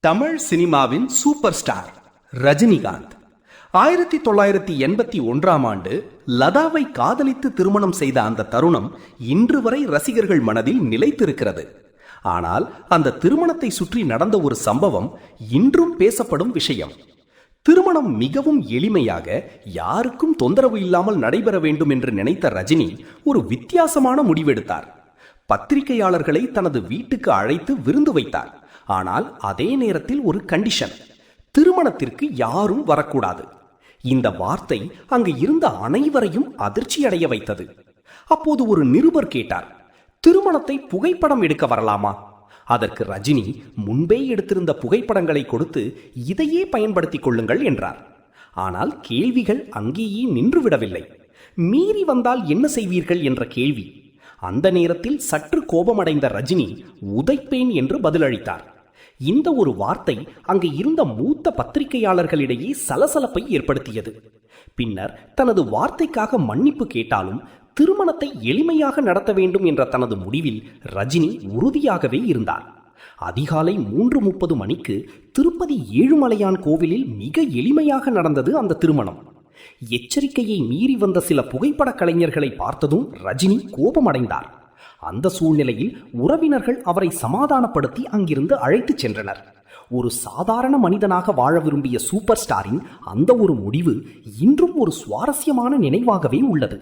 தமிழ் சினிமாவின் super star Rajinikanth 1981ஆம் ஆண்டு லதாவை காதலித்து திருமணம் செய்த அந்த தருணம் இன்று வரை ரசிகர்கள் மனதில் நிலைத்திருக்கிறது. ஆனால் அந்த திருமணத்தை சுற்றி நடந்த ஒரு சம்பவம் இன்றும் பேசப்படும் விஷயம். திருமணம் மிகவும் எளிமையாக யாருக்கும் தொந்தரவு இல்லாமல் நடைபெற வேண்டும் என்று நினைத்த ரஜினி ஒரு வித்தியாசமான முடிவெடுத்தார். பத்திரிகையாளர்களை தனது வீட்டுக்கு அழைத்து விருந்து வைத்தார். ஆனால் அதே நேரத்தில் ஒரு கண்டிஷன், திருமணத்திற்கு யாரும் வரக்கூடாது. இந்த வார்த்தை அங்கு இருந்த அனைவரையும் அதிர்ச்சியடைய வைத்தது. அப்போது ஒரு நிருபர் கேட்டார், திருமணத்தை புகைப்படம் எடுக்க வரலாமா? அதற்கு ரஜினி முன்பே எடுத்திருந்த புகைப்படங்களை கொடுத்து இதையே பயன்படுத்திக் கொள்ளுங்கள் என்றார். ஆனால் கேள்விகள் அங்கேயே நின்றுவிடவில்லை. மீறி வந்தால் என்ன செய்வீர்கள் என்ற கேள்வி. அந்த நேரத்தில் சற்று கோபமடைந்த ரஜினி உதைப்பேன் என்று பதிலளித்தார். இந்த ஒரு வார்த்தை அங்கு இருந்த மூத்த பத்திரிகையாளர்களிடையே சலசலப்பை ஏற்படுத்தியது. பின்னர் தனது வார்த்தைக்காக மன்னிப்பு கேட்டாலும் திருமணத்தை எளிமையாக நடத்த வேண்டும் என்ற தனது முடிவில் ரஜினி உறுதியாகவே இருந்தார். அதிகாலை 3:30 மணிக்கு திருப்பதி ஏழுமலையான் கோவிலில் மிக எளிமையாக நடந்தது அந்த திருமணம். எச்சரிக்கையை மீறி வந்த சில புகைப்பட கலைஞர்களை பார்த்ததும் ரஜினி கோபமடைந்தார். அந்த சூழ்நிலையில் உறவினர்கள் அவரை சமாதானப்படுத்தி அங்கிருந்து அழைத்துச் சென்றனர். ஒரு சாதாரண மனிதனாக வாழ விரும்பிய சூப்பர் ஸ்டாரின் அந்த ஒரு முடிவு இன்றும் ஒரு சுவாரஸ்யமான நினைவாகவே உள்ளது.